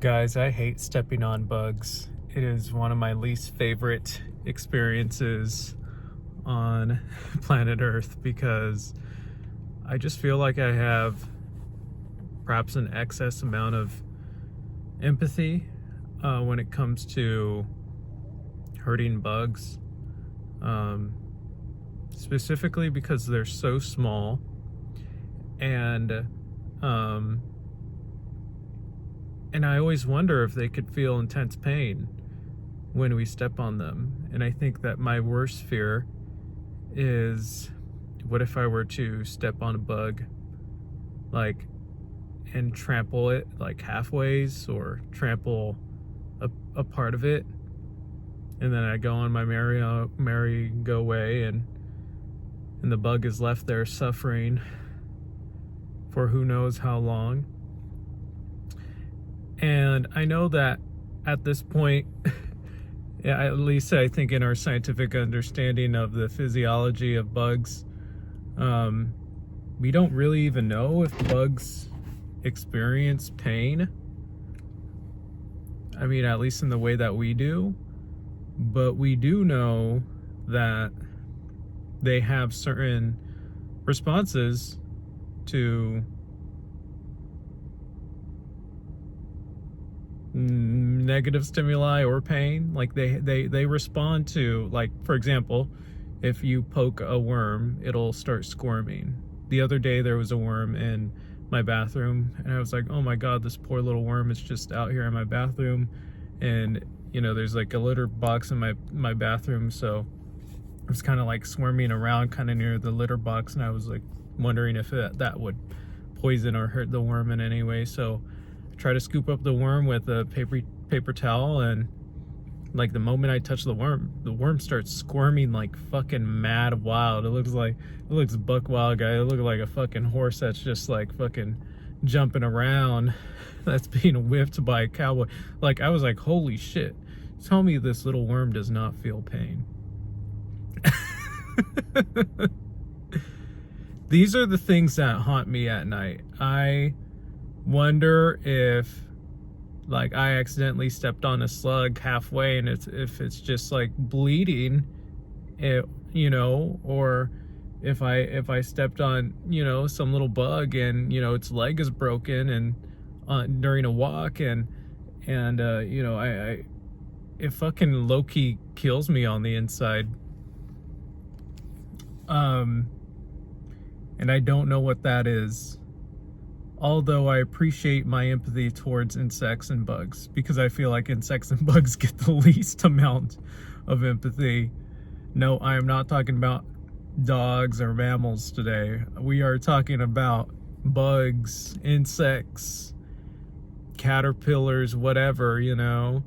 Guys, I hate stepping on bugs. It is one of my least favorite experiences on planet Earth because I just feel like I have perhaps an excess amount of empathy when it comes to hurting bugs. Specifically because they're so small and I always wonder if they could feel intense pain when we step on them. And I think that my worst fear is, what if I were to step on a bug, like, and trample it like halfways, or trample a part of it, and then I go on my merry-go way, and the bug is left there suffering for who knows how long. And I know that at this point, at least I think in our scientific understanding of the physiology of bugs, we don't really even know if bugs experience pain. I mean, at least in the way that we do. But we do know that they have certain responses to negative stimuli or pain. Like they respond to, like, for example, if you poke a worm, it'll start squirming. The other day there was a worm in my bathroom, and I was like, oh my god, this poor little worm is just out here in my bathroom. And you know, there's like a litter box in my bathroom, so it was kind of like squirming around kind of near the litter box, and I was like wondering if that would poison or hurt the worm in any way. So try to scoop up the worm with a paper towel, and like the moment I touch the worm starts squirming like fucking mad wild. It looks buck wild, guy. It looks like a fucking horse that's just like fucking jumping around, that's being whipped by a cowboy. Like, I was like, holy shit, tell me this little worm does not feel pain. These are the things that haunt me at night. I wonder if, like, I accidentally stepped on a slug halfway, and if it's just like bleeding, you know, or if I stepped on, you know, some little bug and, you know, its leg is broken, and during a walk, and you know, it fucking low-key kills me on the inside. And I don't know what that is. Although I appreciate my empathy towards insects and bugs, because I feel like insects and bugs get the least amount of empathy. No, I am not talking about dogs or mammals today. We are talking about bugs, insects, caterpillars, whatever, you know.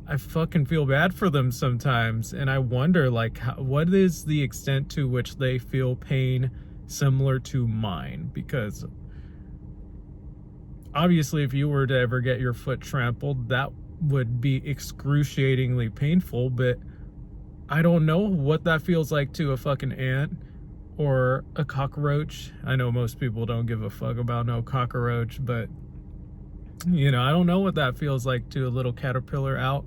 I fucking feel bad for them sometimes, and I wonder, like, what is the extent to which they feel pain similar to mine? Because obviously if you were to ever get your foot trampled, that would be excruciatingly painful, but I don't know what that feels like to a fucking ant or a cockroach. I know most people don't give a fuck about no cockroach, but you know, I don't know what that feels like to a little caterpillar out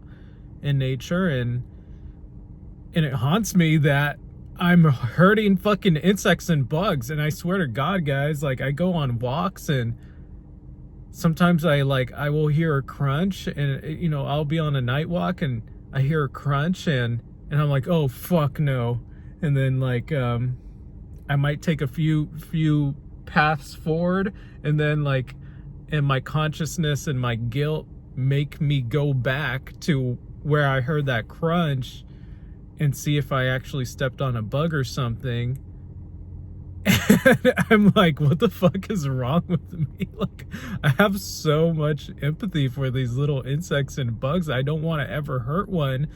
in nature, and it haunts me that I'm hurting fucking insects and bugs. And I swear to God, guys, like, I go on walks, and sometimes I will hear a crunch, and, you know, I'll be on a night walk and I hear a crunch, and I'm like, oh fuck no. And then, like, I might take a few paths forward, and then, like, and my consciousness and my guilt make me go back to where I heard that crunch and see if I actually stepped on a bug or something. And I'm like, what the fuck is wrong with me? Like, I have so much empathy for these little insects and bugs. I don't want to ever hurt one.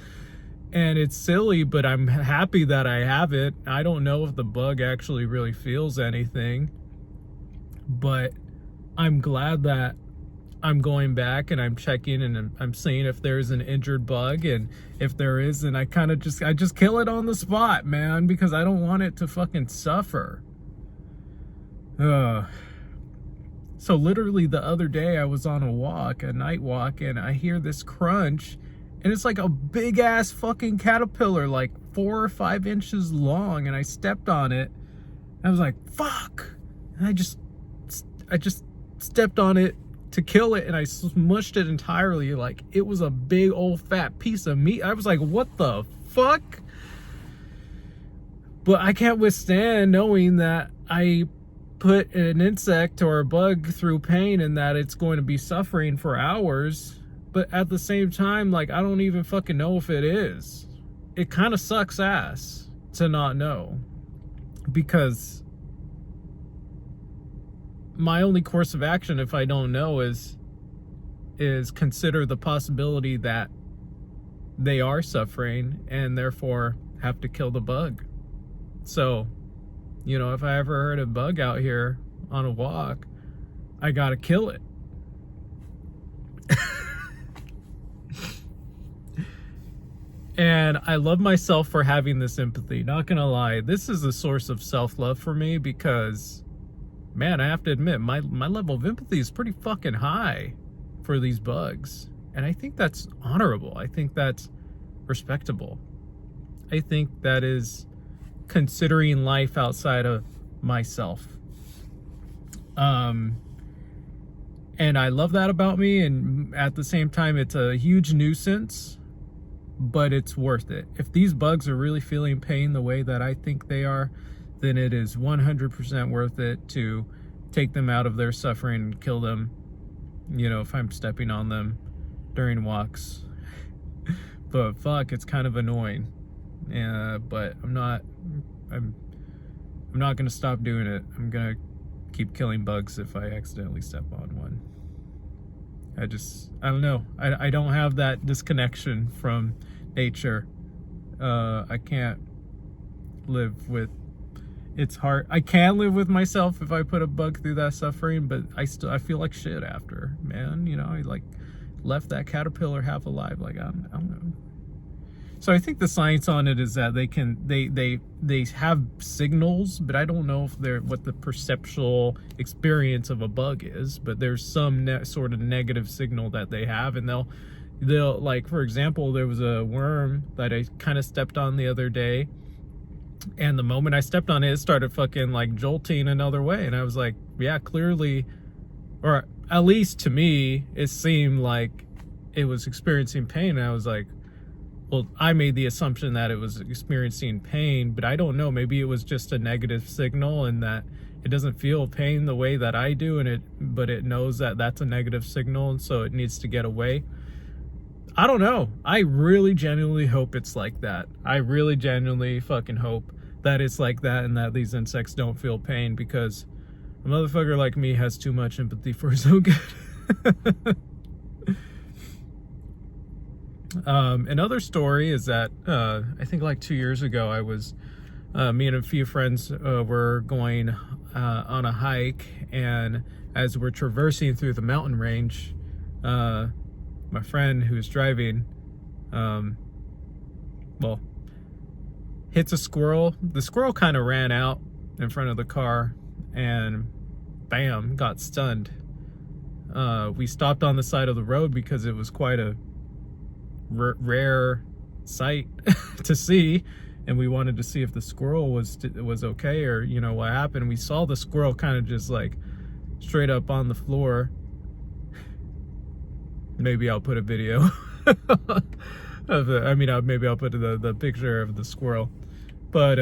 And it's silly, but I'm happy that I have it. I don't know if the bug actually really feels anything, but I'm glad that I'm going back and I'm checking and I'm seeing if there's an injured bug, and if there is, then I just kill it on the spot, man, because I don't want it to fucking suffer. So literally the other day I was on a walk, a night walk, and I hear this crunch, and it's like a big ass fucking caterpillar, like 4 or 5 inches long, and I stepped on it. And I was like, fuck. And I just stepped on it to kill it, and I smushed it entirely. Like, it was a big old fat piece of meat. I was like, what the fuck? But I can't withstand knowing that I put an insect or a bug through pain and that it's going to be suffering for hours. But at the same time, like, I don't even fucking know if it is. It kind of sucks ass to not know, because my only course of action if I don't know is consider the possibility that they are suffering and therefore have to kill the bug. So, you know, if I ever heard a bug out here on a walk, I gotta kill it. And I love myself for having this empathy. Not gonna lie, this is a source of self-love for me, because, man, I have to admit, my level of empathy is pretty fucking high for these bugs. And I think that's honorable. I think that's respectable. I think that is considering life outside of myself. And I love that about me, and at the same time it's a huge nuisance, but it's worth it. If these bugs are really feeling pain the way that I think they are, then it is 100% worth it to take them out of their suffering and kill them, you know, if I'm stepping on them during walks. But fuck, it's kind of annoying. But I'm not gonna stop doing it. I'm gonna keep killing bugs if I accidentally step on one. I don't know. I don't have that disconnection from nature. I can't live with, it's hard. I can live with myself if I put a bug through that suffering, but I feel like shit after, man. You know, I like left that caterpillar half alive. Like, I don't know. So I think the science on it is that they have signals, but I don't know if they're what the perceptual experience of a bug is. But there's some sort of negative signal that they have, and they'll like, for example, there was a worm that I kind of stepped on the other day, and the moment I stepped on it, it started fucking like jolting another way, and I was like, yeah, clearly, or at least to me, it seemed like it was experiencing pain. And I was like, well, I made the assumption that it was experiencing pain, but I don't know. Maybe it was just a negative signal, and that it doesn't feel pain the way that I do, but it knows that that's a negative signal, and so it needs to get away. I don't know. I really genuinely hope it's like that. I really genuinely fucking hope that it's like that, and that these insects don't feel pain, because a motherfucker like me has too much empathy for his own good. Another story is that I think like 2 years ago, I was me and a few friends were going on a hike, and as we're traversing through the mountain range, my friend who was driving well, hits a squirrel. The squirrel kind of ran out in front of the car and bam, got stunned. We stopped on the side of the road because it was quite a rare sight to see, and we wanted to see if the squirrel was okay, or you know what happened. We saw the squirrel kind of just like straight up on the floor. Maybe I'll put a video of it. I mean, maybe I'll put the picture of the squirrel, but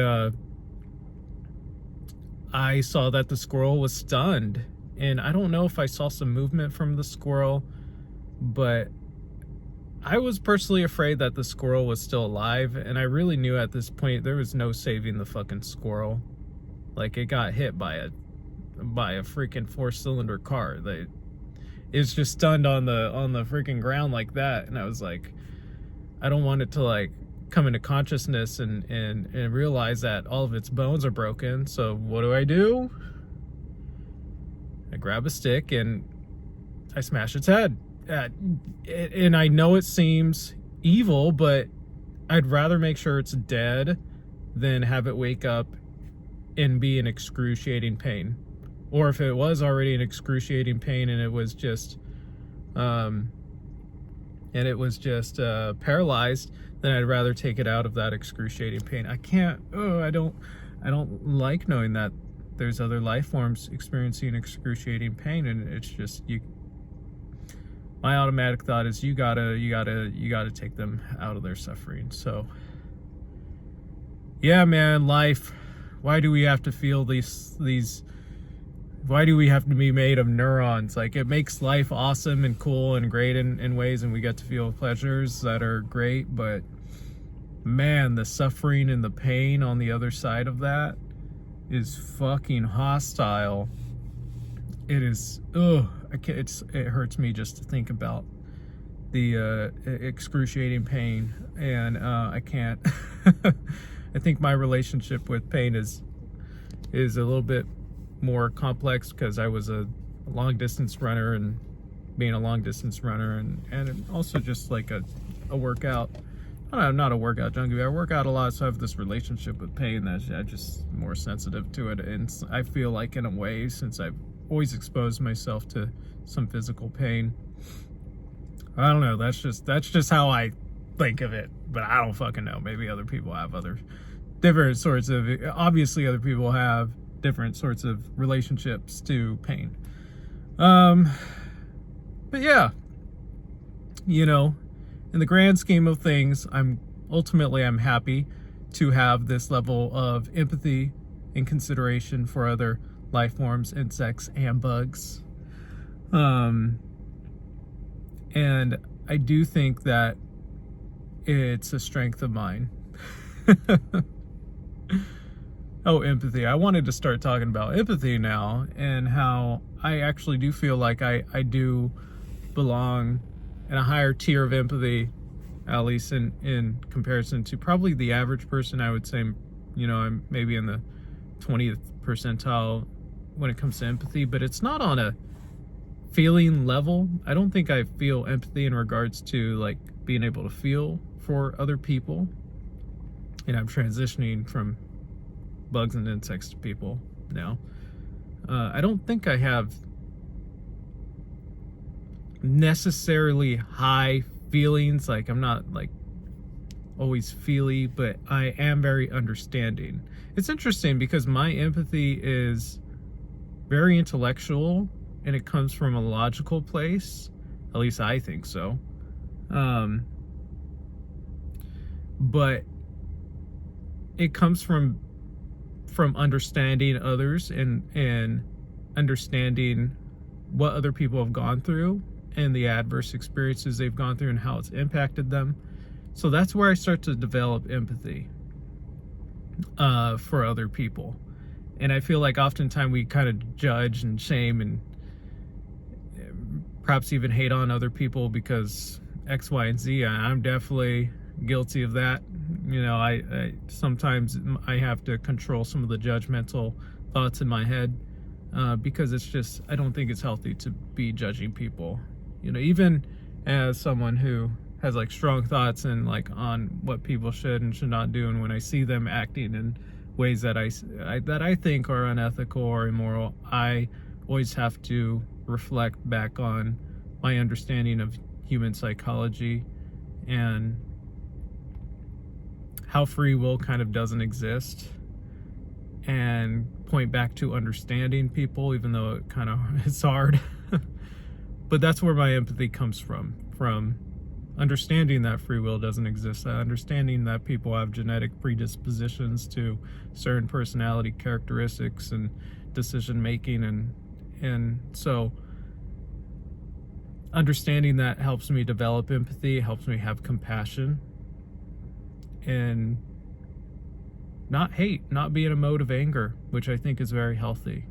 I saw that the squirrel was stunned, and I don't know if I saw some movement from the squirrel, but I was personally afraid that the squirrel was still alive, and I really knew at this point there was no saving the fucking squirrel. Like, it got hit by a freaking 4-cylinder car. It's just stunned on the freaking ground like that, and I was like, I don't want it to like come into consciousness and realize that all of its bones are broken. So what do? I grab a stick and I smash its head. And I know it seems evil, but I'd rather make sure it's dead than have it wake up and be in excruciating pain. or if it was already an excruciating pain and it was just paralyzed, then I'd rather take it out of that excruciating pain. I don't like knowing that there's other life forms experiencing excruciating pain, and it's just my automatic thought is you gotta take them out of their suffering. So yeah, man, life. Why do we have to feel these why do we have to be made of neurons? Like, it makes life awesome and cool and great in ways, and we get to feel pleasures that are great, but man, the suffering and the pain on the other side of that is fucking hostile. It is, it hurts me just to think about the excruciating pain, and I can't. I think my relationship with pain is a little bit more complex because I was a long distance runner, and being a long distance runner, and also just like a workout. I'm not a workout junkie. I work out a lot, so I have this relationship with pain that I'm just more sensitive to it. And I feel like, in a way, since I've always exposed myself to some physical pain, I don't know. That's just how I think of it. But I don't fucking know. Maybe other people have different sorts of. Obviously, other people have different sorts of relationships to pain. But yeah, in the grand scheme of things, I'm happy to have this level of empathy and consideration for other life forms, insects and bugs. And I do think that it's a strength of mine. Oh, empathy. I wanted to start talking about empathy now, and how I actually do feel like I do belong in a higher tier of empathy, at least in comparison to probably the average person. I would say, I'm maybe in the 20th percentile when it comes to empathy, but it's not on a feeling level. I don't think I feel empathy in regards to like being able to feel for other people. And I'm transitioning from bugs and insects to people now. I don't think I have necessarily high feelings. Like, I'm not like always feely, but I am very understanding. It's interesting because my empathy is very intellectual, and it comes from a logical place. At least I think so. But it comes from understanding others, and understanding what other people have gone through and the adverse experiences they've gone through and how it's impacted them. So that's where I start to develop empathy for other people. And I feel like oftentimes we kind of judge and shame and perhaps even hate on other people because X, Y, and Z. I'm definitely guilty of that. I sometimes I have to control some of the judgmental thoughts in my head, because it's just, I don't think it's healthy to be judging people. Even as someone who has like strong thoughts and like on what people should and should not do, and when I see them acting in ways that I think are unethical or immoral, I always have to reflect back on my understanding of human psychology and how free will kind of doesn't exist, and point back to understanding people, even though it kind of it's hard. But that's where my empathy comes from understanding that free will doesn't exist, understanding that people have genetic predispositions to certain personality characteristics and decision making, and so understanding that helps me develop empathy, helps me have compassion, and not hate, not be in a mode of anger, which I think is very healthy,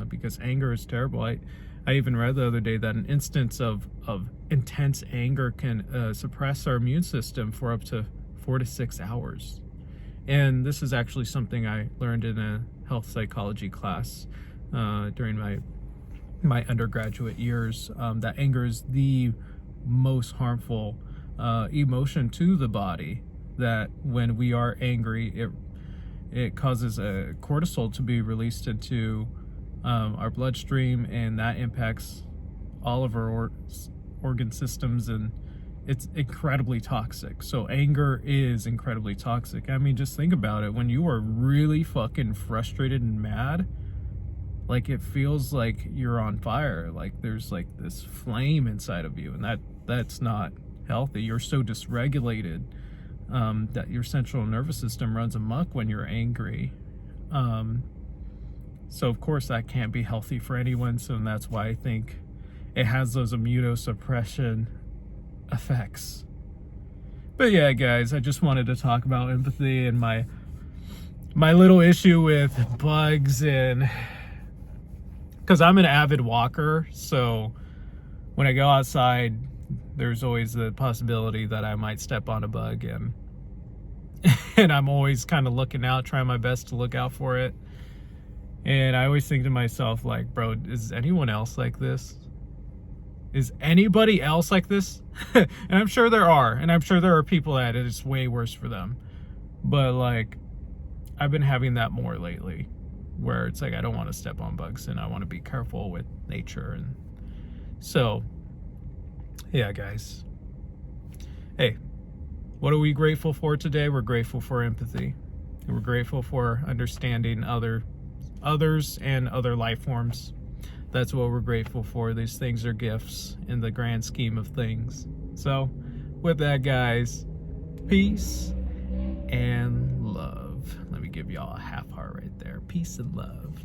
because anger is terrible. I even read the other day that an instance of intense anger can suppress our immune system for up to 4 to 6 hours. And this is actually something I learned in a health psychology class during my undergraduate years, that anger is the most harmful emotion to the body. That when we are angry, it causes a cortisol to be released into our bloodstream, and that impacts all of our organ systems, and it's incredibly toxic. So anger is incredibly toxic. I mean, just think about it. When you are really fucking frustrated and mad, like, it feels like you're on fire. Like there's like this flame inside of you, and that's not healthy. You're so dysregulated that your central nervous system runs amok when you're angry. So of course that can't be healthy for anyone. So that's why I think it has those immunosuppression effects. But yeah, guys, I just wanted to talk about empathy and my little issue with bugs, and because I'm an avid walker, so when I go outside, there's always the possibility that I might step on a bug, and I'm always kind of looking out, trying my best to look out for it. And I always think to myself, like, bro, is anyone else like this? Is anybody else like this? And I'm sure there are, and I'm sure there are people that it's way worse for them. But like, I've been having that more lately, where it's like I don't want to step on bugs and I want to be careful with nature. And so yeah, guys, hey, what are we grateful for today? We're grateful for empathy. We're grateful for understanding others and other life forms. That's what we're grateful for. These things are gifts in the grand scheme of things. So with that, guys, peace and love. Let me give y'all a half heart right there. Peace and love.